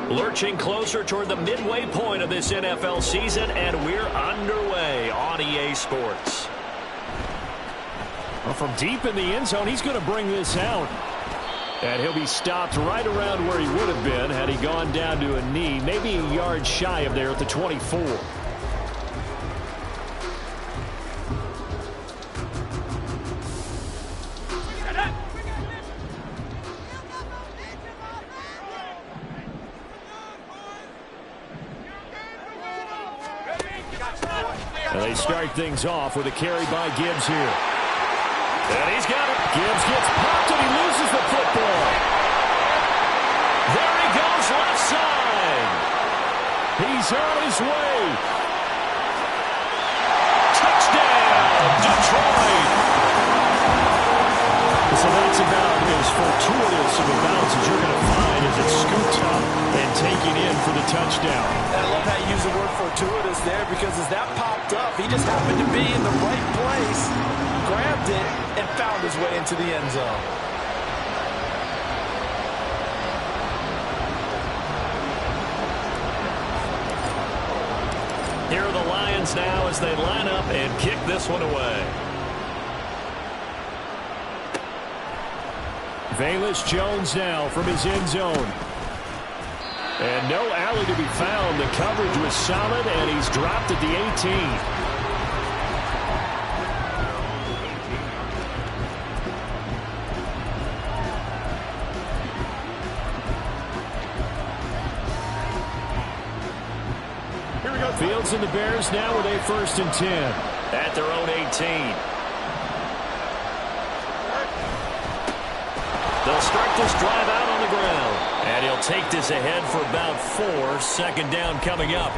Lurching closer toward the midway point of this NFL season, and we're underway on EA Sports. Well, from deep in the end zone, he's going to bring this out. And he'll be stopped right around where he would have been had he gone down to a knee, maybe a yard shy of there at the 24. And they start things off with a carry by Gibbs here. And he's got it. Gibbs gets popped and he loses the football. There he goes, left side. He's on his way. Touchdown, Detroit. So that's about as fortuitous of a bounce as you're going to find as it's scooped up and taken in for the touchdown. And I love how you use the word fortuitous there, because as that popped up, he just happened to be in the right place, grabbed it, and found his way into the end zone. Here are the Lions now as they line up and kick this one away. Velus Jones now from his end zone. And no alley to be found. The coverage was solid, and he's dropped at the 18. Here we go. Fields and the Bears now with a 1st and 10. At their own 18. They'll start this drive out on the ground. And he'll take this ahead for about 4. Second down coming up.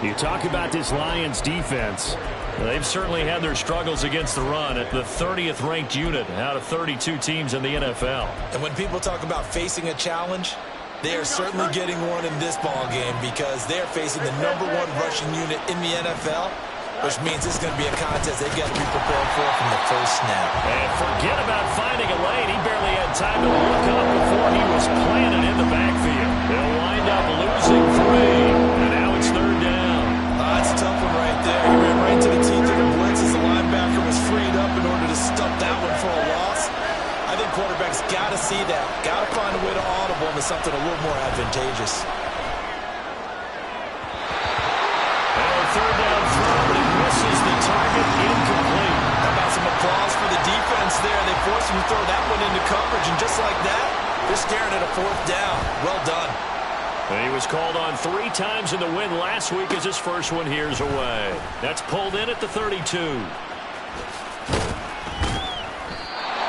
You talk about this Lions defense. They've certainly had their struggles against the run at the 30th ranked unit out of 32 teams in the NFL. And when people talk about facing a challenge, they are certainly getting one in this ball game, because they're facing the #1 rushing unit in the NFL, which means it's going to be a contest they've got to be prepared for from the first snap. And forget about finding a lane. He barely had time to look up before he was planted in the backfield. They'll wind up losing 3. And now it's 3rd down. That's a tough one right there. He ran right to the teeth of the blitz as the linebacker was freed up in order to stop that one for a loss. I think quarterbacks got to see that. Got to find a way to audible into something a little more advantageous. And 3rd down throw, but he misses the target, incomplete. How about some applause for the defense there? They forced him to throw that one into coverage, and just like that, they're staring at a 4th down. Well done. And he was called on 3 times in the win last week as his first one here's away. That's pulled in at the 32.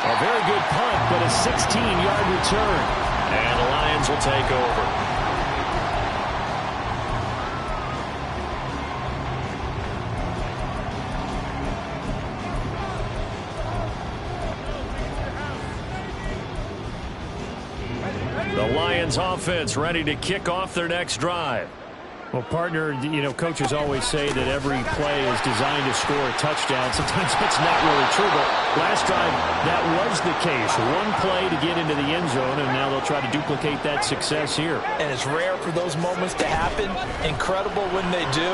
A very good punt, but a 16-yard return. And the Lions will take over. The Lions offense ready to kick off their next drive. Well, partner, you know, coaches always say that every play is designed to score a touchdown. Sometimes that's not really true, but last drive, that was the case. One play to get into the end zone, and now they'll try to duplicate that success here. And it's rare for those moments to happen. Incredible when they do.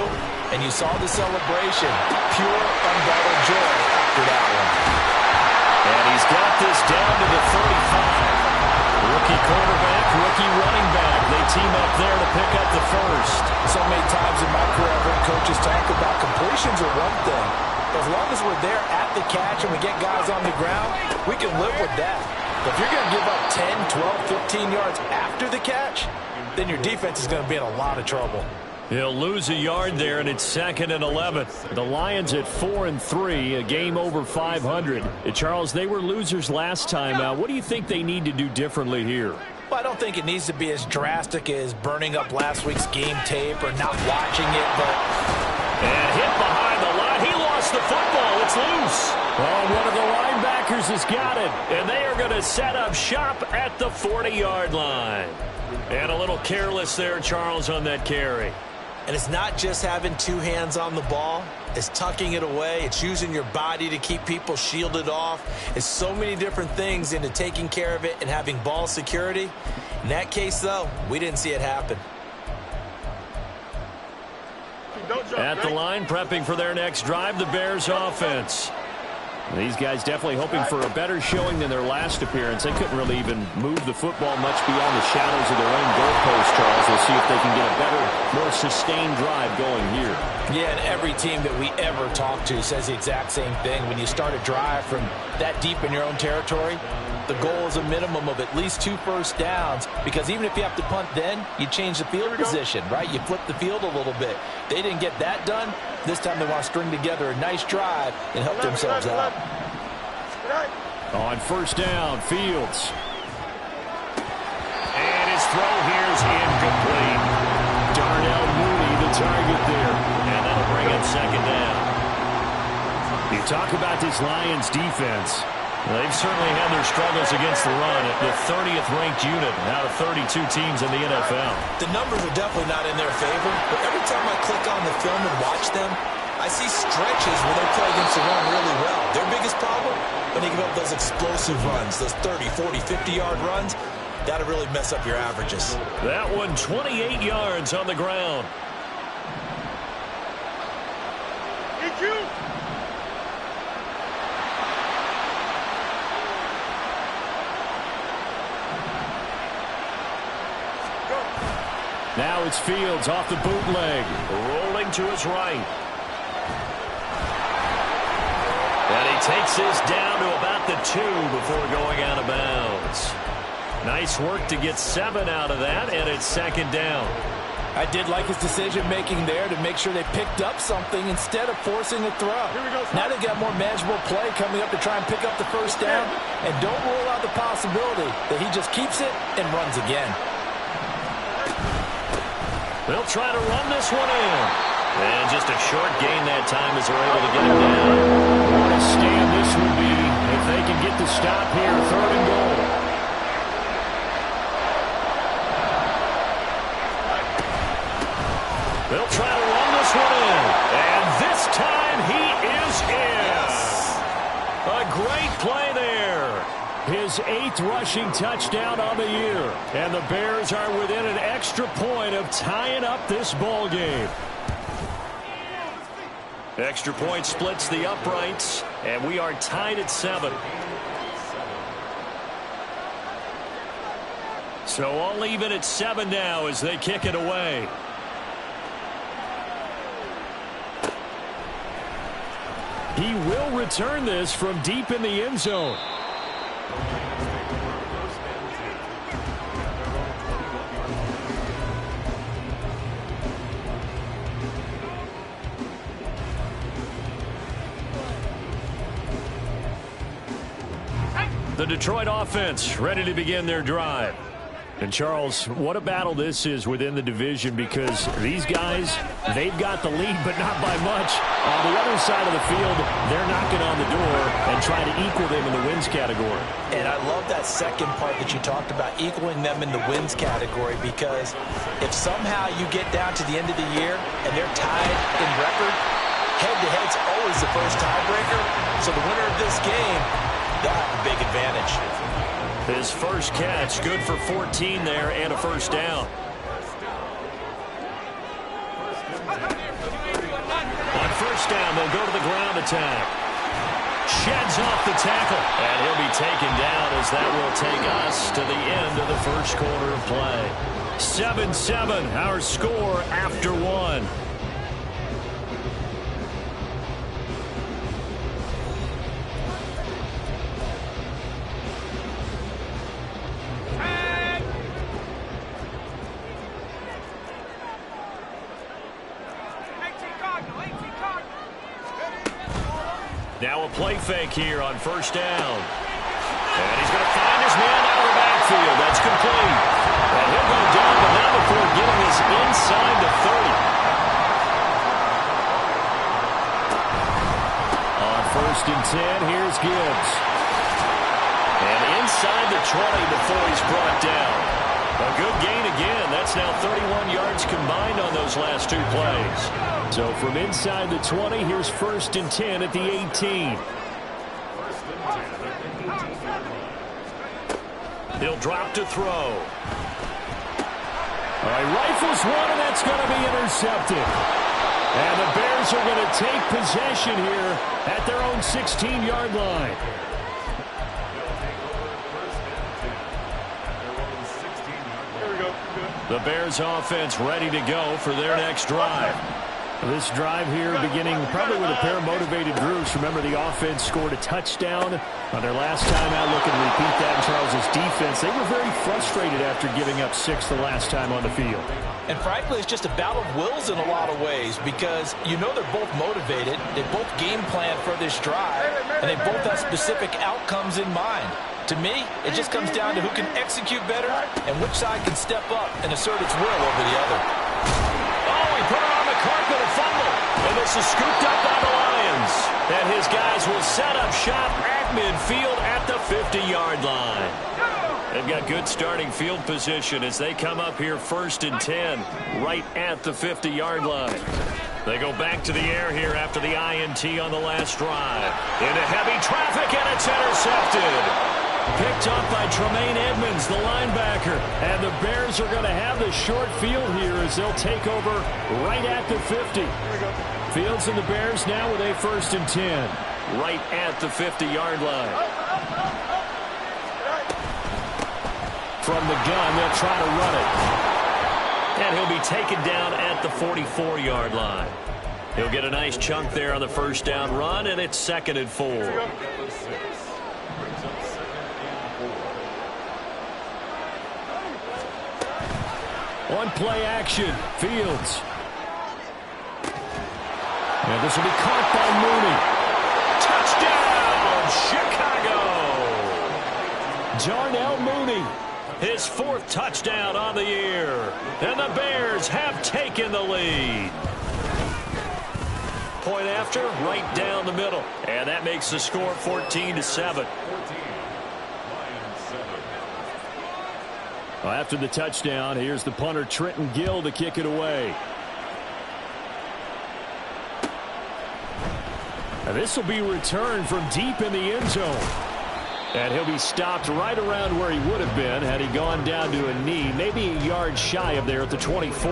And you saw the celebration. Pure, unbridled joy after that one. And he's got this down to the 35. Rookie quarterback, rookie running back. They team up there to pick up the first. So many times in my career, I've heard coaches talk about completions are one thing. As long as we're there at the catch and we get guys on the ground, we can live with that. But if you're going to give up 10, 12, 15 yards after the catch, then your defense is going to be in a lot of trouble. He'll lose a yard there, and it's 2nd and 11. The Lions at 4-3, a game over 500. Charles, they were losers last time out. What do you think they need to do differently here? Well, I don't think it needs to be as drastic as burning up last week's game tape or not watching it, but... And hit behind the line. He lost the football. It's loose. Oh, one of the linebackers has got it. And they are going to set up shop at the 40-yard line. And a little careless there, Charles, on that carry. And it's not just having 2 hands on the ball. It's tucking it away. It's using your body to keep people shielded off. It's so many different things into taking care of it and having ball security. In that case, though, we didn't see it happen. At the line, prepping for their next drive, the Bears offense. These guys definitely hoping for a better showing than their last appearance. They couldn't really even move the football much beyond the shadows of their own goalpost, Charles. We'll see if they can get a better, more sustained drive going here. Yeah, and every team that we ever talk to says the exact same thing. When you start a drive from that deep in your own territory, the goal is a minimum of at least 2 first downs, because even if you have to punt then, you change the field position, right? You flip the field a little bit. They didn't get that done. This time they want to string together a nice drive and help themselves out. On first down, Fields. And his throw here is incomplete. Darnell Mooney, the target there. And that'll bring up second down. You talk about this Lions defense. They've certainly had their struggles against the run at the 30th ranked unit out of 32 teams in the NFL. The numbers are definitely not in their favor, but every time I click on the film and watch them, I see stretches where they play against the run really well. Their biggest problem, when they give up those explosive runs, those 30, 40, 50-yard runs, that'll really mess up your averages. That one, 28 yards on the ground. Did you? Now it's Fields off the bootleg, rolling to his right. And he takes this down to about the 2 before going out of bounds. Nice work to get 7 out of that, and it's second down. I did like his decision-making there to make sure they picked up something instead of forcing a throw. Now they've got more manageable play coming up to try and pick up the first down, and don't rule out the possibility that he just keeps it and runs again. They'll try to run this one in. And just a short gain that time as they're able to get him down. What a stand this would be if they can get the stop here, 3rd and goal. They'll try to run this one in. And this time he is in. A great play there. His 8th rushing touchdown on the year. And the Bears are within an extra point of tying up this ball game. Extra point splits the uprights, and we are tied at 7. So all even at 7 now as they kick it away. He will return this from deep in the end zone. The Detroit offense ready to begin their drive. And, Charles, what a battle this is within the division, because these guys, they've got the lead, but not by much. On the other side of the field, they're knocking on the door and trying to equal them in the wins category. And I love that second part that you talked about, equaling them in the wins category, because if somehow you get down to the end of the year and they're tied in record, head-to-head's always the first tiebreaker. So the winner of this game, they'll have a big advantage. His first catch, good for 14 there and a first down. On first down, they'll go to the ground attack. Sheds off the tackle, and he'll be taken down as that will take us to the end of the first quarter of play. 7-7, our score after 1. Now a play fake here on first down. And he's going to find his man out of the backfield. That's complete. And he'll go down, but now before getting this inside the 30. On first and 10, here's Gibbs. And inside the 20 before he's brought down. A good gain again. That's now 31 yards combined on those last 2 plays. So from inside the 20, here's first and 10 at the 18. He'll drop to throw. All right, rifles one, and that's going to be intercepted. And the Bears are going to take possession here at their own 16-yard line. The Bears offense ready to go for their next drive. This drive here beginning probably with a pair of motivated groups. Remember, the offense scored a touchdown on their last time out. Looking to repeat that in Charles' defense. They were very frustrated after giving up 6 the last time on the field. And frankly, it's just a battle of wills in a lot of ways because you know they're both motivated. They both game plan for this drive, and they both have specific outcomes in mind. To me, it just comes down to who can execute better and which side can step up and assert its will over the other. Oh, he put it on the carpet, a fumble. And this is scooped up by the Lions. And his guys will set up shop at midfield at the 50-yard line. They've got good starting field position as they come up here 1st and 10 right at the 50-yard line. They go back to the air here after the INT on the last drive. Into heavy traffic, and it's intercepted. Picked up by Tremaine Edmonds, the linebacker. And the Bears are going to have the short field here as they'll take over right at the 50. Fields and the Bears now with a 1st and 10. Right at the 50-yard line. From the gun, they'll try to run it. And he'll be taken down at the 44-yard line. He'll get a nice chunk there on the 1st down run, and it's 2nd and 4. On play action, Fields. And this will be caught by Mooney. Touchdown, Chicago! Darnell Mooney. His 4th touchdown on the year. And the Bears have taken the lead. Point after, right down the middle. And that makes the score 14-7. Well, after the touchdown, here's the punter, Trenton Gill, to kick it away. And this will be returned from deep in the end zone. And he'll be stopped right around where he would have been had he gone down to a knee, maybe a yard shy of there at the 24.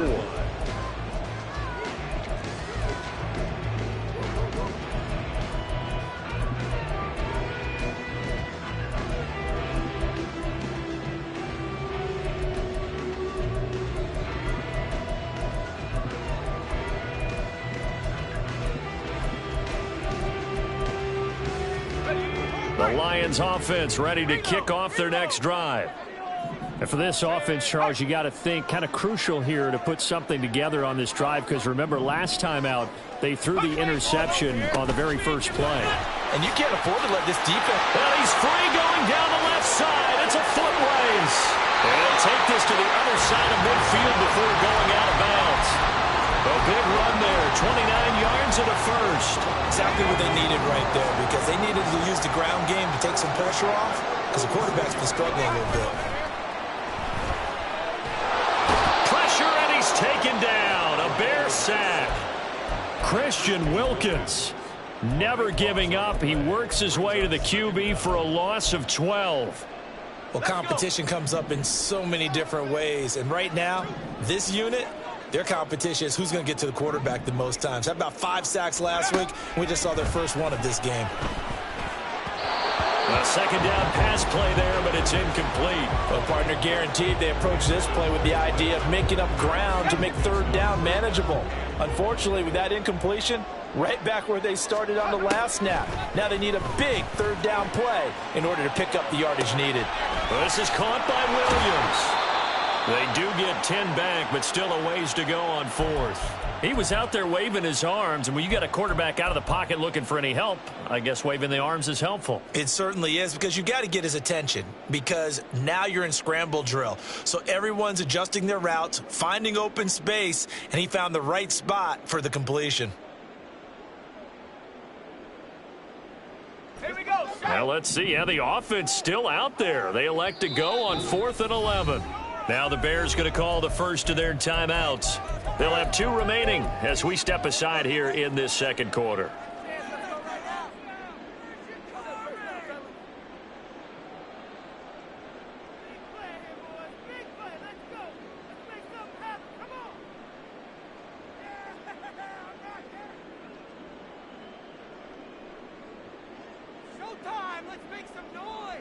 The Lions offense ready to kick off their next drive. And for this offense, Charles, you got to think kind of crucial here to put something together on this drive because remember last time out they threw the interception on the very first play. And you can't afford to let this defense. Well, he's free going down the left side. It's a foot race. And he'll take this to the other side of midfield before going out of bounds. A big run there, 29 yards and a 1st. Exactly what they needed right there because they needed to use the ground game to take some pressure off because the quarterback's been struggling a little bit. Pressure, and he's taken down. A Bear sack. Christian Wilkins never giving up. He works his way to the QB for a loss of 12. Well, competition comes up in so many different ways. And right now, this unit, their competition is who's going to get to the quarterback the most times. Had about 5 sacks last week. We just saw their first one of this game. A 2nd down pass play there, but it's incomplete. Well, partner, guaranteed they approach this play with the idea of making up ground to make 3rd down manageable. Unfortunately, with that incompletion, right back where they started on the last snap. Now they need a big 3rd down play in order to pick up the yardage needed. Well, this is caught by Williams. They do get 10 back, but still a ways to go on 4th. He was out there waving his arms, and when you got a quarterback out of the pocket looking for any help, I guess waving the arms is helpful. It certainly is because you got to get his attention because now you're in scramble drill. So everyone's adjusting their routes, finding open space, and he found the right spot for the completion. Here we go. Now let's see. Yeah, the offense still out there. They elect to go on 4th and 11. Now the Bears going to call the first of their timeouts. They'll have 2 remaining as we step aside here in this 2nd quarter. time. Let's make some noise.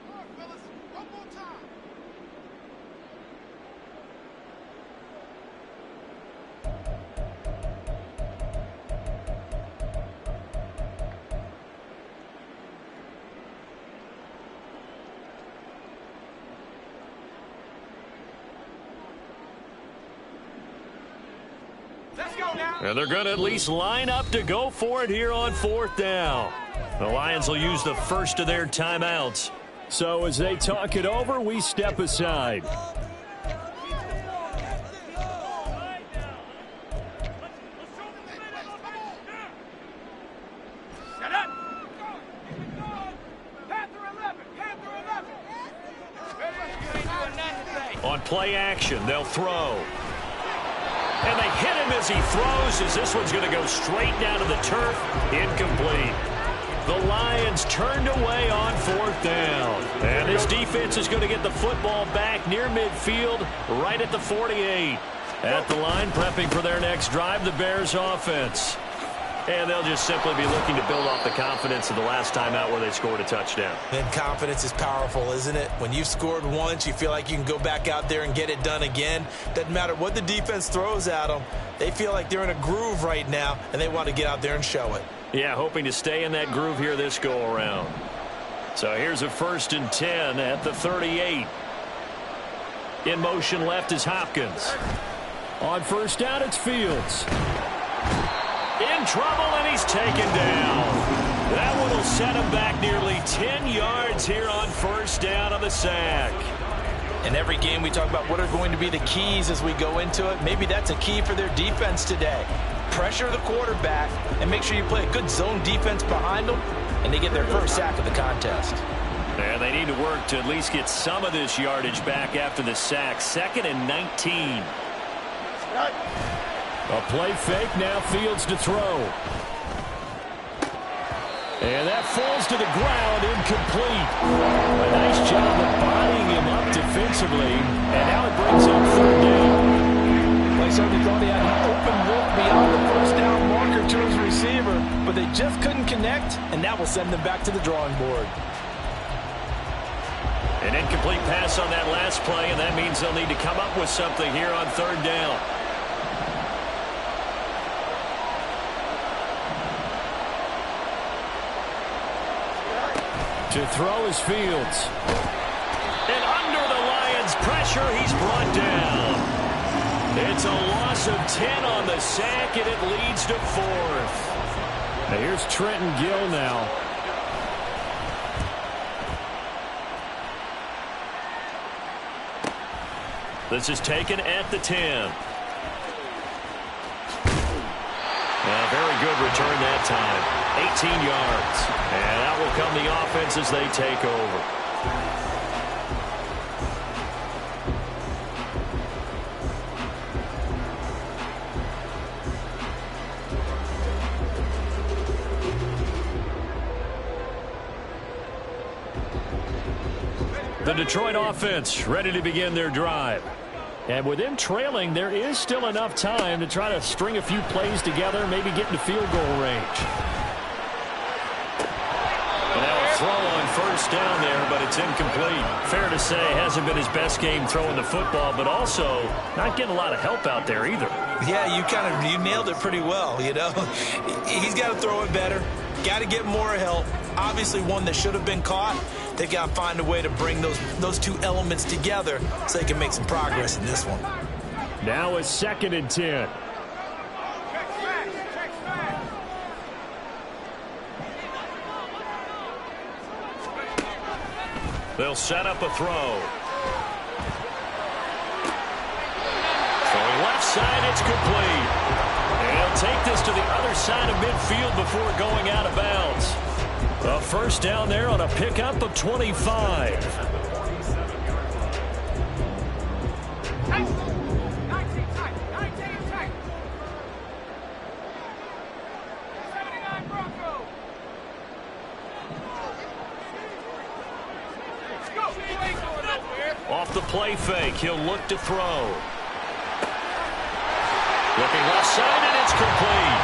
Come on, fellas. One more time. Let's go now. And they're going to at least line up to go for it here on 4th down. The Lions will use the first of their timeouts. So as they talk it over, we step aside. Set up. Panther 11. Panther 11. On play action, they'll throw. And they hit him as he throws, as this one's going to go straight down to the turf. Incomplete. The Lions turned away on 4th down. And this defense is going to get the football back near midfield, right at the 48. At the line, prepping for their next drive, the Bears offense. And they'll just simply be looking to build off the confidence of the last time out where they scored a touchdown. And confidence is powerful, isn't it? When you've scored once, you feel like you can go back out there and get it done again. Doesn't matter what the defense throws at them. They feel like they're in a groove right now, and they want to get out there and show it. Yeah, hoping to stay in that groove here this go-around. So here's a 1st and 10 at the 38. In motion left is Hopkins. On 1st down, it's Fields. In trouble, and he's taken down. That one will set him back nearly 10 yards here on 1st down on the sack. In every game, we talk about what are going to be the keys as we go into it. Maybe that's a key for their defense today. Pressure the quarterback and make sure you play a good zone defense behind them, and they get their first sack of the contest. And they need to work to at least get some of this yardage back after the sack. 2nd and 19. A play fake, now Fields to throw. And that falls to the ground, incomplete. A nice job of bodying him up defensively, and now it brings up 3rd down. They certainly thought he had an open look beyond the 1st down marker to his receiver, but they just couldn't connect, and that will send them back to the drawing board. An incomplete pass on that last play, and that means they'll need to come up with something here on 3rd down. To throw is Fields. And under the Lions' pressure, he's brought down. It's a loss of 10 on the sack, and it leads to 4th. Now here's Trenton Gill now. This is taken at the 10. Very good return that time. 18 yards. And out will come the offense as they take over. The Detroit offense ready to begin their drive. And with them trailing, there is still enough time to try to string a few plays together, maybe get into field goal range. And now a throw on 1st down there, but it's incomplete. Fair to say, hasn't been his best game throwing the football, but also not getting a lot of help out there either. Yeah, you nailed it pretty well, you know. He's got to throw it better. Got to get more help. Obviously one that should have been caught. They got to find a way to bring those two elements together so they can make some progress in this one. Now it's 2nd and 10. They'll set up a throw. Throwing left side, it's complete. And he'll take this to the other side of midfield before going out of bounds. A 1st down there on a pickup of 25. Off the play fake, he'll look to throw. Looking left side, and it's complete.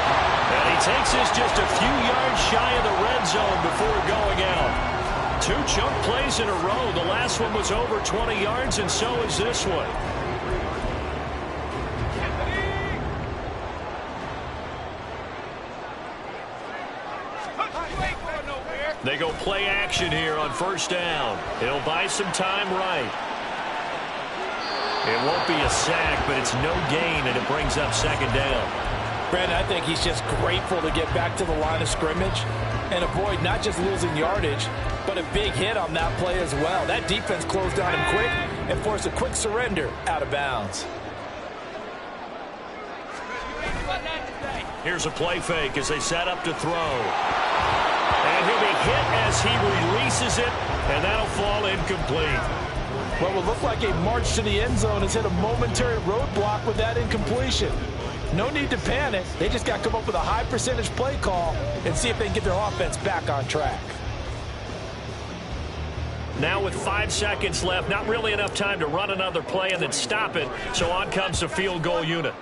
And he he takes this just a few yards shy of the red zone before going out. 2 chunk plays in a row. The last one was over 20 yards, and so is this one. They go play action here on first down. He'll buy some time right. It won't be a sack, but it's no gain, and it brings up second down. Brandon, I think he's just grateful to get back to the line of scrimmage and avoid not just losing yardage, but a big hit on that play as well. That defense closed on him quick and forced a quick surrender out of bounds. Here's a play fake as they set up to throw. And he'll be hit as he releases it, and that'll fall incomplete. What would look like a march to the end zone has hit a momentary roadblock with that incompletion. No need to panic. They just got to come up with a high percentage play call and see if they can get their offense back on track. Now with 5 seconds left, not really enough time to run another play and then stop it, so on comes the field goal unit.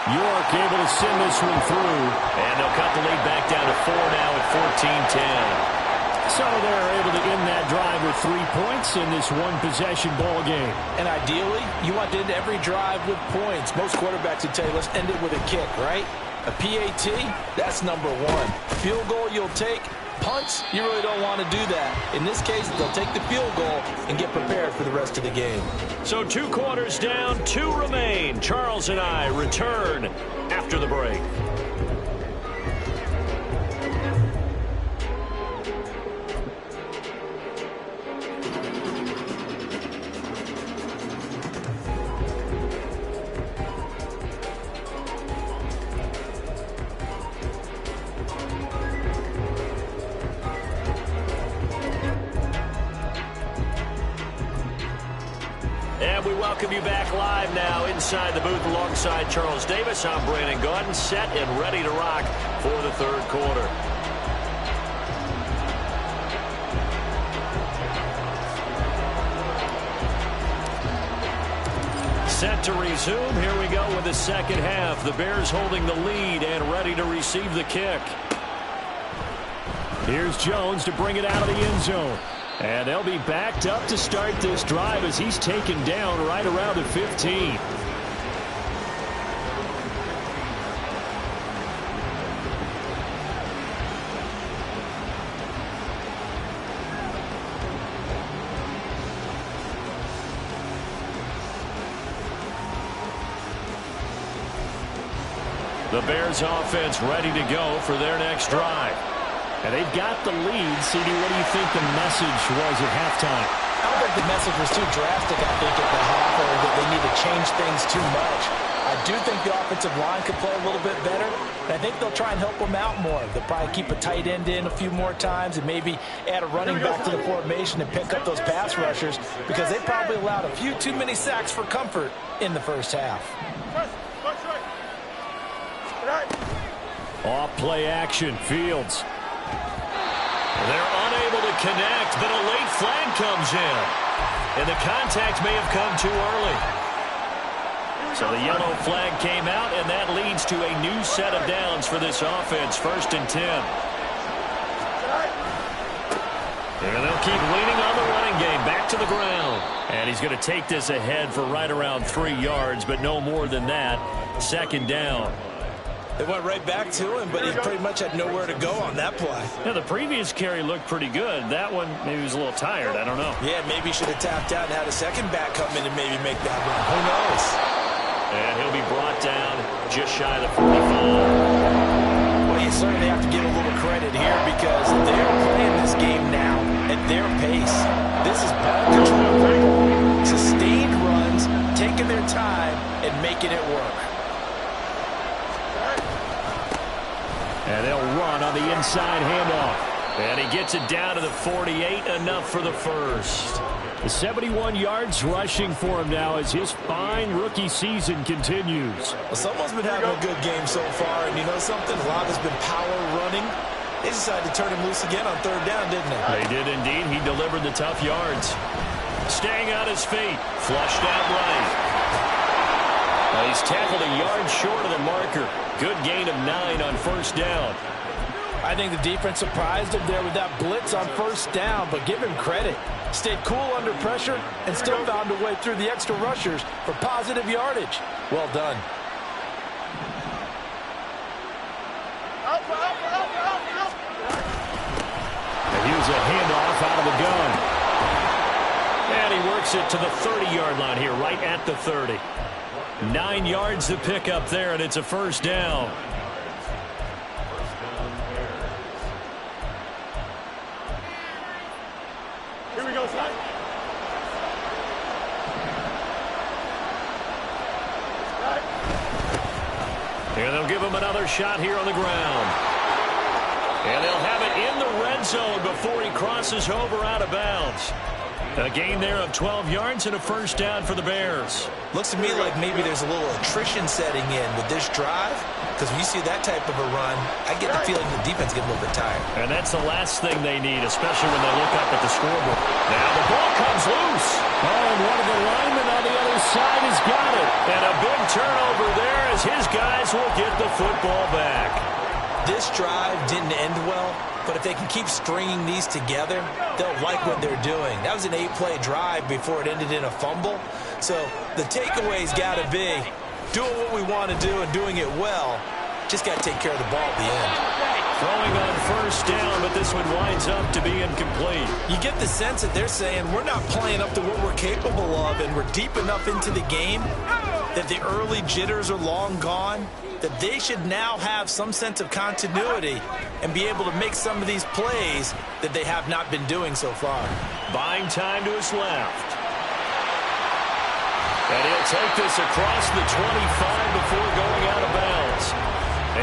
York able to send this one through. And they'll cut the lead back down to 4 now at 14-10. So they're able to end that drive with 3 points in this one-possession ball game. And ideally, you want to end every drive with points. Most quarterbacks would tell you, let's end it with a kick, right? A PAT, that's number 1. Field goal you'll take. Punts, you really don't want to do that. In this case, they'll take the field goal and get prepared for the rest of the game. So 2 quarters down, 2 remain. Charles and I return after the break. We welcome you back live now inside the booth alongside Charles Davis. I'm Brandon Gaudin, set and ready to rock for the 3rd quarter. Set to resume. Here we go with the second half. The Bears holding the lead and ready to receive the kick. Here's Jones to bring it out of the end zone. And they'll be backed up to start this drive as he's taken down right around the 15. The Bears offense ready to go for their next drive. And they've got the lead. CD, what do you think the message was at halftime? I don't think the message was too drastic, I think, at the half, or that they need to change things too much. I do think the offensive line could play a little bit better, and I think they'll try and help them out more. They'll probably keep a tight end in a few more times and maybe add a running back to the formation and pick up those pass rushers, because they probably allowed a few too many sacks for comfort in the first half. Off play action, Fields. They're unable to connect, but a late flag comes in. And the contact may have come too early. So the yellow flag came out, and that leads to a new set of downs for this offense. 1st and 10. And they'll keep leaning on the running game. Back to the ground. And he's going to take this ahead for right around 3 yards, but no more than that. 2nd down. They went right back to him, but he pretty much had nowhere to go on that play. Yeah, the previous carry looked pretty good. That one, maybe he was a little tired. I don't know. Yeah, maybe he should have tapped out and had a second back come in and maybe make that run. Who knows? And he'll be brought down just shy of the 45. Well, you certainly have to give a little credit here because they're playing this game now at their pace. This is ball control, sustained runs, taking their time and making it work. And they'll run on the inside handoff. And he gets it down to the 48, enough for the first. The 71 yards rushing for him now as his fine rookie season continues. Well, someone's been having a good game so far, and you know something? A lot has been power running. They decided to turn him loose again on 3rd down, didn't they? They did indeed. He delivered the tough yards. Staying on his feet. Flushed out right. He's tackled a yard short of the marker. Good gain of 9 on first down. I think the defense surprised him there with that blitz on first down, but give him credit. Stayed cool under pressure and still found a way through the extra rushers for positive yardage. Well done. And here's a handoff out of the gun. And he works it to the 30-yard line here, right at the 30. 9 yards to pick up there, and it's a first down. Here we go, son. And they'll give him another shot here on the ground. And they'll have it in the red zone before he crosses over out of bounds. A gain there of 12 yards and a first down for the Bears. Looks to me like maybe there's a little attrition setting in with this drive, because when you see that type of a run, I get the feeling the defense gets a little bit tired. And that's the last thing they need, especially when they look up at the scoreboard. Now the ball comes loose. Oh, and one of the linemen on the other side has got it. And a big turnover there as his guys will get the football back. This drive didn't end well, but if they can keep stringing these together, they'll like what they're doing. That was an 8-play drive before it ended in a fumble. So the takeaway's got to be doing what we want to do and doing it well. Just got to take care of the ball at the end. Throwing on first down, but this one winds up to be incomplete. You get the sense that they're saying we're not playing up to what we're capable of, and we're deep enough into the game that the early jitters are long gone, that they should now have some sense of continuity and be able to make some of these plays that they have not been doing so far. Buying time to his left. And he'll take this across the 25 before going out of bounds.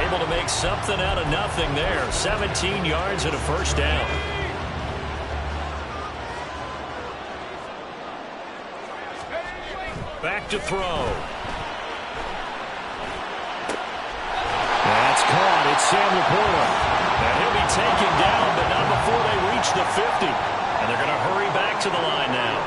Able to make something out of nothing there. 17 yards and a first down. Back to throw. That's caught. It's Sam Laporta. And he'll be taken down, but not before they reach the 50. And they're going to hurry back to the line now.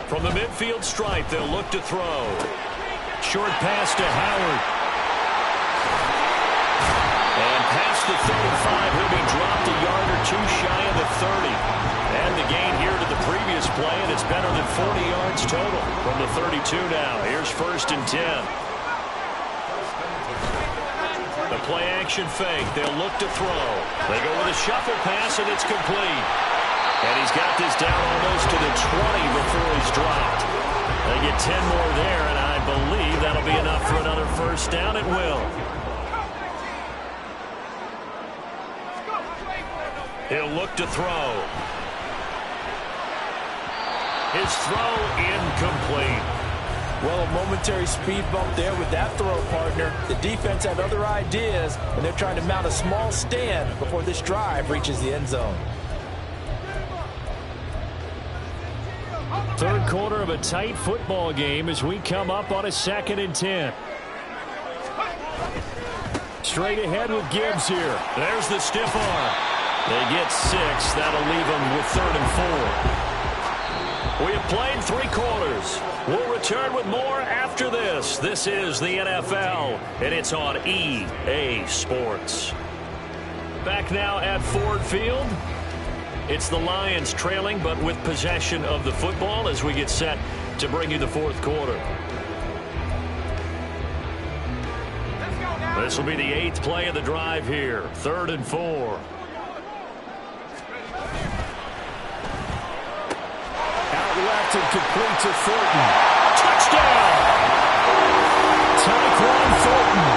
From the midfield stripe, they'll look to throw. Short pass to Howard. And past the 35, he'll be dropped a yard or two shy of the 30. And the gain here to the previous play, and it's better than 40 yards total from the 32 now. Here's 1st and 10. The play action fake. They'll look to throw. They go with a shuffle pass, and it's complete. And he's got this down almost to the 20 before he's dropped. They get 10 more there, and I believe that'll be enough for another first down. It will. He'll look to throw. His throw incomplete. Well, a momentary speed bump there with that throw, partner. The defense had other ideas, and they're trying to mount a small stand before this drive reaches the end zone. Third quarter of a tight football game as we come up on a 2nd and 10. Straight ahead with Gibbs here. There's the stiff arm. They get 6. That'll leave them with 3rd and 4. We have played 3 quarters. We'll return with more after this. This is the NFL, and it's on EA Sports. Back now at Ford Field. It's the Lions trailing, but with possession of the football as we get set to bring you the 4th quarter. This will be the 8th play of the drive here. 3rd and 4. Out left and complete to Thornton. Touchdown! Tyquan Thornton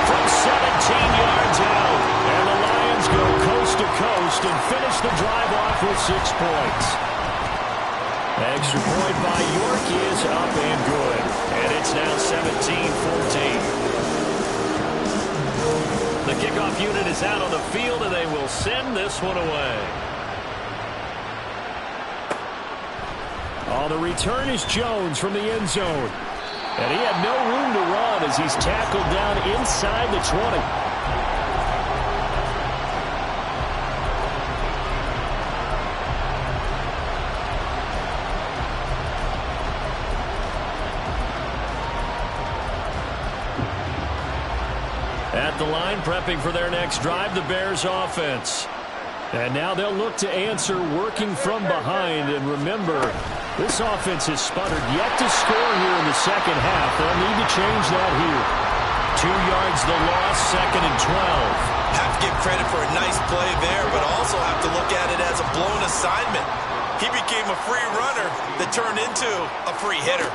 from 17 yards out. And the Lions go coast to coast and finish the drive off with 6 points. Extra point by York is up and good. And it's now 17-14. The kickoff unit is out on the field, and they will send this one away. On the return is Jones from the end zone. And he had no room to run as he's tackled down inside the 20. At the line, prepping for their next drive, the Bears offense. And now they'll look to answer working from behind. And remember, this offense has sputtered yet to score here in the second half. They'll need to change that here. 2 yards the loss, 2nd and 12. Have to give credit for a nice play there, but also have to look at it as a blown assignment. He became a free runner that turned into a free hitter.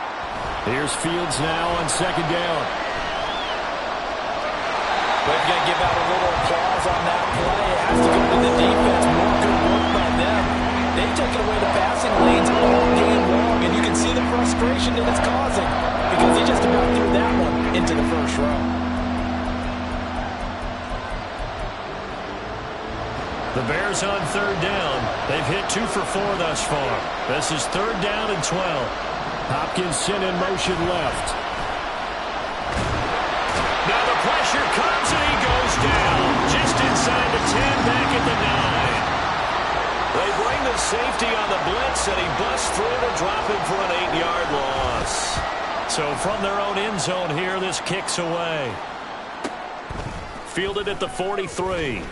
Here's Fields now on 2nd down. We're going to give out a little applause on that play. It has to go to the defense. More good work by them. They've taken away the passing lanes all game long, and you can see the frustration that it's causing because he just about threw that one into the first row. The Bears on 3rd down. They've hit 2 for 4 thus far. This is 3rd down and 12. Hopkinson in motion left. Now the pressure comes and he goes down. Just inside the 10, back at the 9. They bring the safety on the blitz and he busts through to drop him for an 8-yard loss. So from their own end zone here, this kicks away. Fielded at the 43.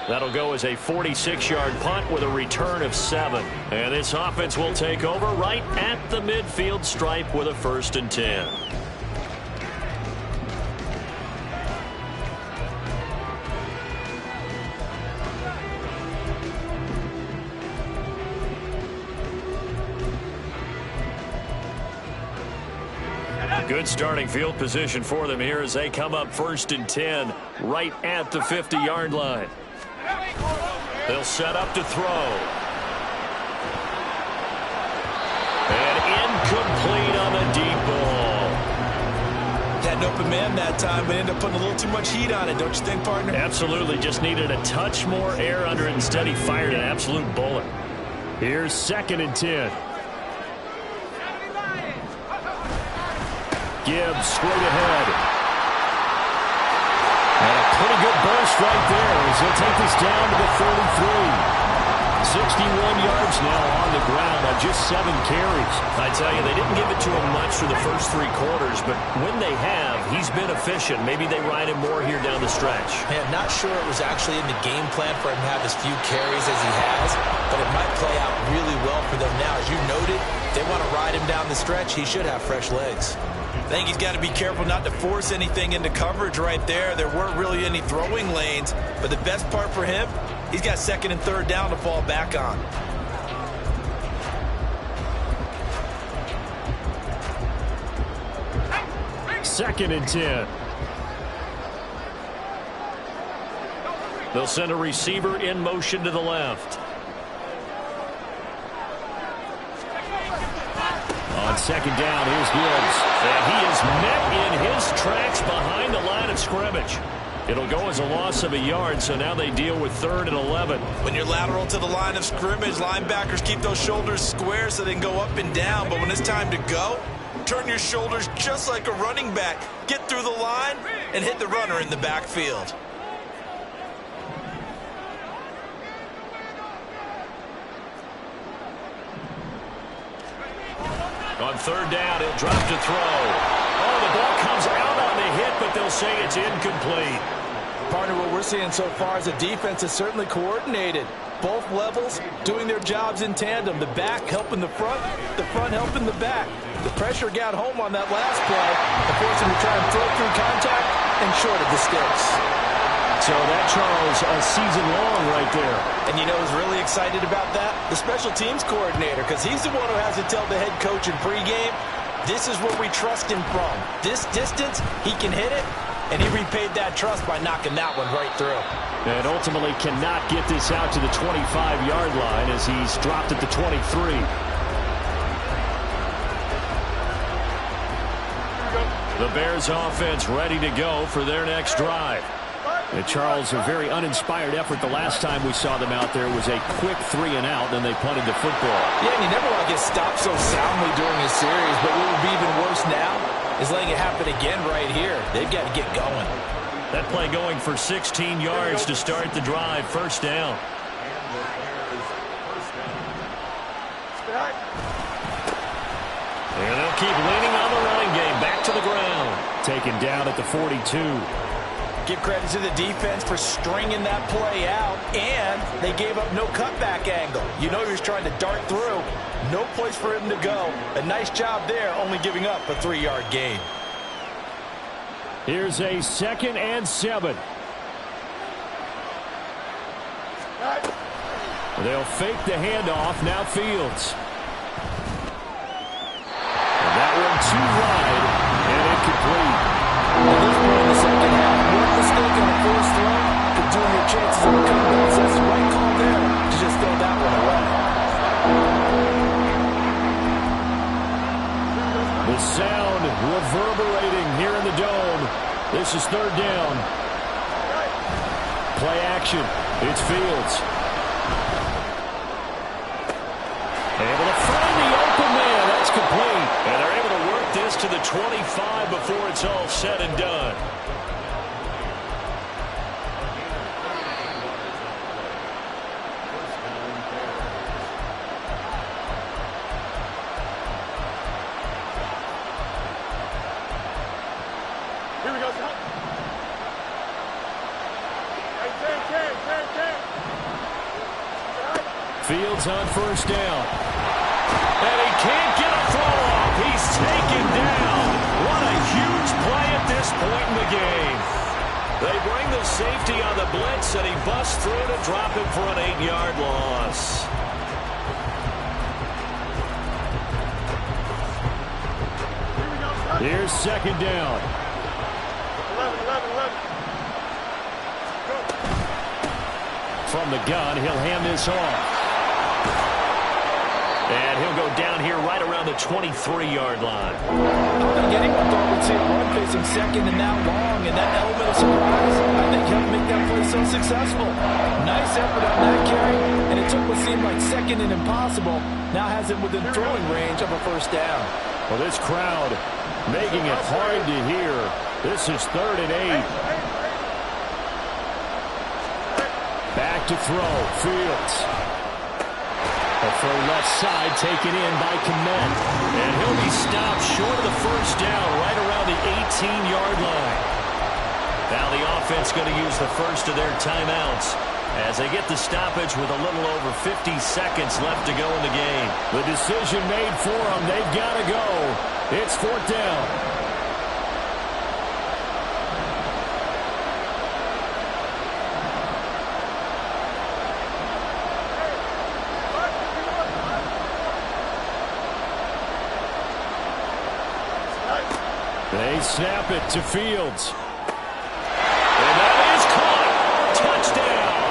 That'll go as a 46-yard punt with a return of 7. And this offense will take over right at the midfield stripe with a 1st and 10. Good starting field position for them here as they come up 1st and 10 right at the 50-yard line. They'll set up to throw. And incomplete on the deep ball. Had an open man that time, but ended up putting a little too much heat on it, don't you think, partner? Absolutely. Just needed a touch more air under it. Instead, he fired an absolute bullet. Here's 2nd and 10. Gibbs straight ahead. And a pretty good burst right there as he'll take this down to the 33. 61 yards now on the ground on just 7 carries. I tell you, they didn't give it to him much for the first 3 quarters, but when they have, he's been efficient. Maybe they ride him more here down the stretch. Man, not sure it was actually in the game plan for him to have as few carries as he has, but it might play out really well for them now. As you noted, they want to ride him down the stretch. He should have fresh legs. I think he's got to be careful not to force anything into coverage right there. There weren't really any throwing lanes, but the best part for him, he's got 2nd and 3rd down to fall back on. Second and 10. They'll send a receiver in motion to the left. On 2nd down, here's Gibbs. And he is met in his tracks behind the line of scrimmage. It'll go as a loss of a yard, so now they deal with 3rd and 11. When you're lateral to the line of scrimmage, linebackers keep those shoulders square so they can go up and down. But when it's time to go, turn your shoulders just like a running back. Get through the line and hit the runner in the backfield. On 3rd down, he'll drop to throw. Oh, the ball comes out on the hit, but they'll say it's incomplete. Partner, what we're seeing so far is the defense is certainly coordinated. Both levels doing their jobs in tandem. The back helping the front helping the back. The pressure got home on that last play, forcing him to try and throw through contact and short of the sticks. So that, Charles, a season long right there. And you know who's really excited about that? The special teams coordinator, because he's the one who has to tell the head coach in pregame, this is where we trust him from. This distance, he can hit it, and he repaid that trust by knocking that one right through. And ultimately cannot get this out to the 25-yard line as he's dropped at the 23. The Bears offense ready to go for their next drive. And Charles, a very uninspired effort the last time we saw them out there was a quick 3 and out, then they punted the football. Yeah, and you never want to get stopped so soundly during a series, but what would be even worse now is letting it happen again right here. They've got to get going. That play going for 16 yards to start the drive, 1st down. And they'll keep leaning on the running game, back to the ground. Taken down at the 42. Give credit to the defense for stringing that play out, and they gave up no cutback angle. You know he was trying to dart through. No place for him to go. A nice job there, only giving up a 3-yard gain. Here's a 2nd and 7. They'll fake the handoff. Now Fields. And that one too wide and incomplete. At this point in the second half, one mistake on a first throw could doom your chances of a comeback. So it's the right call there to just throw that one away. The sound reverberating here in the dome. This is 3rd down. Play action. It's Fields. Able to find the open man. That's complete. And they're able to work this to the 25 before it's all said and done. Here we go, son. Hey, 10. Fields on 1st down. And he can't get a throw off. He's taken down. What a huge play at this point in the game. They bring the safety on the blitz, and he busts through to drop him for an 8-yard loss. Here's 2nd down. 11. From the gun, he'll hand this off. And he'll go down here right around the 23-yard line. I don't think anyone thought we'd see a run facing 2nd and that long, and that element of surprise, I think, helped make that play so successful. Nice effort on that carry, and it took what seemed like 2nd and impossible, now has him within throwing range of a 1st down. Well, this crowd making it hard to hear. This is 3rd and 8. Back to throw. Fields. A throw left side taken in by Kmet. And he'll be stopped short of the 1st down right around the 18-yard line. Now the offense going to use the first of their timeouts as they get the stoppage with a little over 50 seconds left to go in the game. The decision made for them. They've got to go. It's 4th down. They snap it to Fields. And that is caught. Touchdown.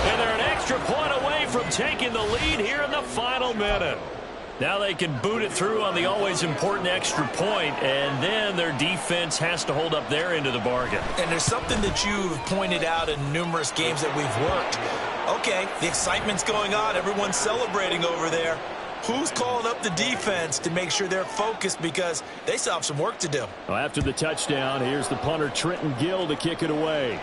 And they're an extra point away from taking the lead here in the final minute. Now they can boot it through on the always important extra point, and then their defense has to hold up their end of the bargain. And there's something that you've pointed out in numerous games that we've worked. Okay, the excitement's going on. Everyone's celebrating over there. Who's calling up the defense to make sure they're focused, because they still have some work to do? Well, after the touchdown, here's the punter Trenton Gill to kick it away.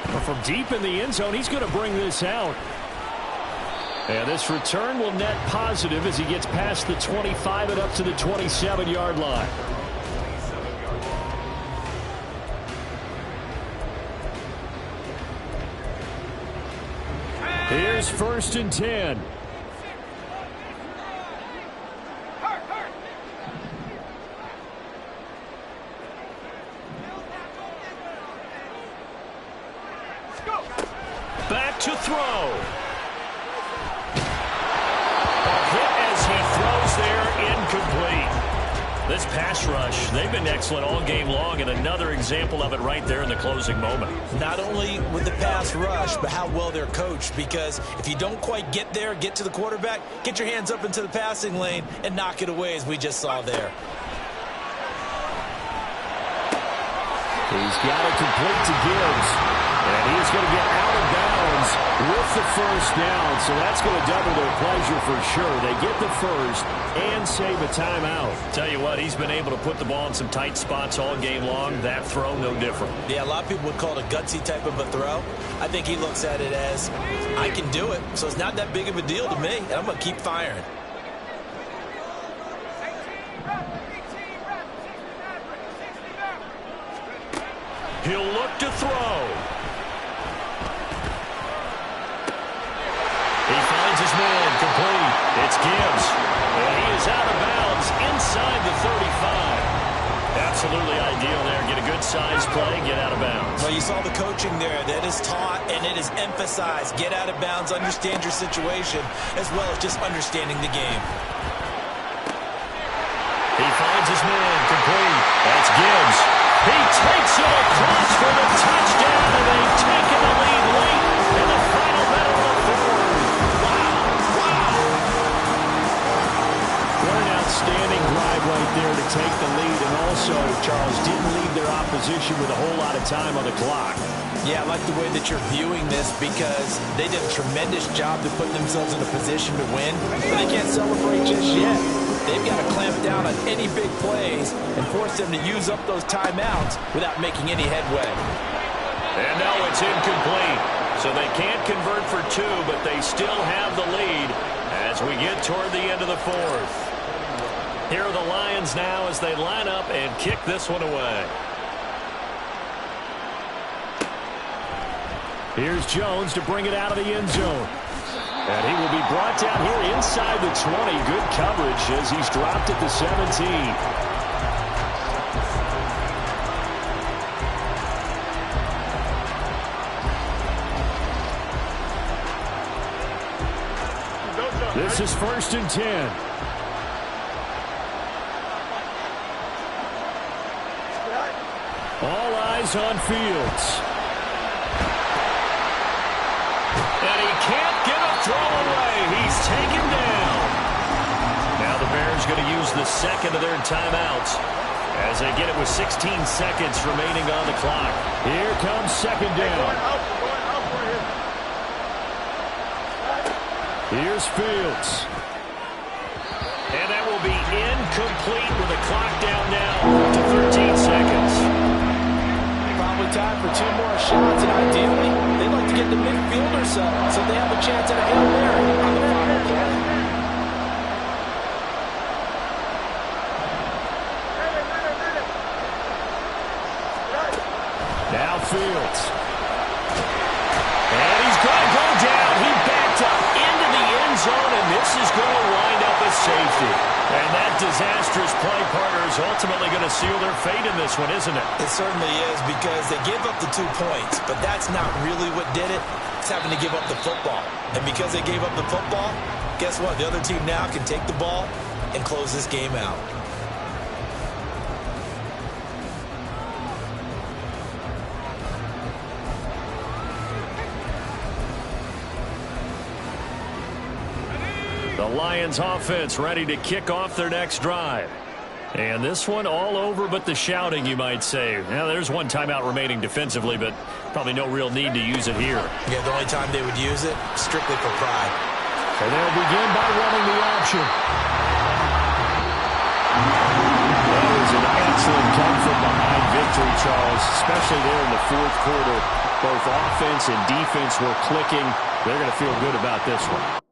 But from deep in the end zone, he's going to bring this out. And this return will net positive as he gets past the 25 and up to the 27-yard line. Here's 1st and 10. Back to throw. A hit as he throws there, incomplete. This pass rush, they've been excellent all game long, and another example of it right there in the closing moment. Not only with the pass rush, but how well they're coached, because if you don't quite get there, get to the quarterback, get your hands up into the passing lane and knock it away, as we just saw there. He's got it complete to Gibbs. And he's going to get out of bounds with the 1st down. So that's going to double their pleasure for sure. They get the 1st and save a timeout. Tell you what, he's been able to put the ball in some tight spots all game long. That throw, no different. Yeah, a lot of people would call it a gutsy type of a throw. I think he looks at it as, I can do it, so it's not that big of a deal to me, and I'm going to keep firing. He'll look to throw. He finds his man, complete. It's Gibbs. And he is out of bounds inside the 35. Absolutely ideal there. Get a good size play, get out of bounds. Well, you saw the coaching there. That is taught and it is emphasized. Get out of bounds, understand your situation, as well as just understanding the game. He finds his man, complete. That's Gibbs. He takes it across for the touchdown, and they've taken the lead late in the final minute of the fourth. Wow. What an outstanding drive right there to take the lead, and also, Charles, didn't leave their opposition with a whole lot of time on the clock. Yeah, I like the way that you're viewing this because they did a tremendous job to put themselves in a position to win, but they can't celebrate just yet. They've got to clamp down on any big plays and force them to use up those timeouts without making any headway. And now it's incomplete. So they can't convert for two, but they still have the lead as we get toward the end of the fourth. Here are the Lions now as they line up and kick this one away. Here's Jones to bring it out of the end zone. And he will be brought down here inside the 20. Good coverage as he's dropped at the 17. This is 1st and 10. All eyes on Fields. And he can't get a throw away. He's taken down. Now the Bears going to use the second of their timeouts as they get it with 16 seconds remaining on the clock. Here comes second down. Here's Fields. And that will be incomplete with the clock down now to 13 seconds. Probably time for two more shots, and ideally, they'd like to get the midfielder settled so they have a chance at a Hail Mary on the final play. Now Fields. And he's going to go down. He backed up into the end zone, and this is going to wind up a safety. And that disastrous play partner is ultimately going to seal their fate in this one, isn't it? It certainly is because they gave up the 2 points, but that's not really what did it. It's having to give up the football. And because they gave up the football, guess what? The other team now can take the ball and close this game out. The Lions offense ready to kick off their next drive. And this one all over but the shouting, you might say. Now, there's one timeout remaining defensively, but probably no real need to use it here. Yeah, the only time they would use it, strictly for pride. And they'll begin by running the option. That was an excellent come-from-behind victory, Charles, especially there in the fourth quarter. Both offense and defense were clicking. They're going to feel good about this one.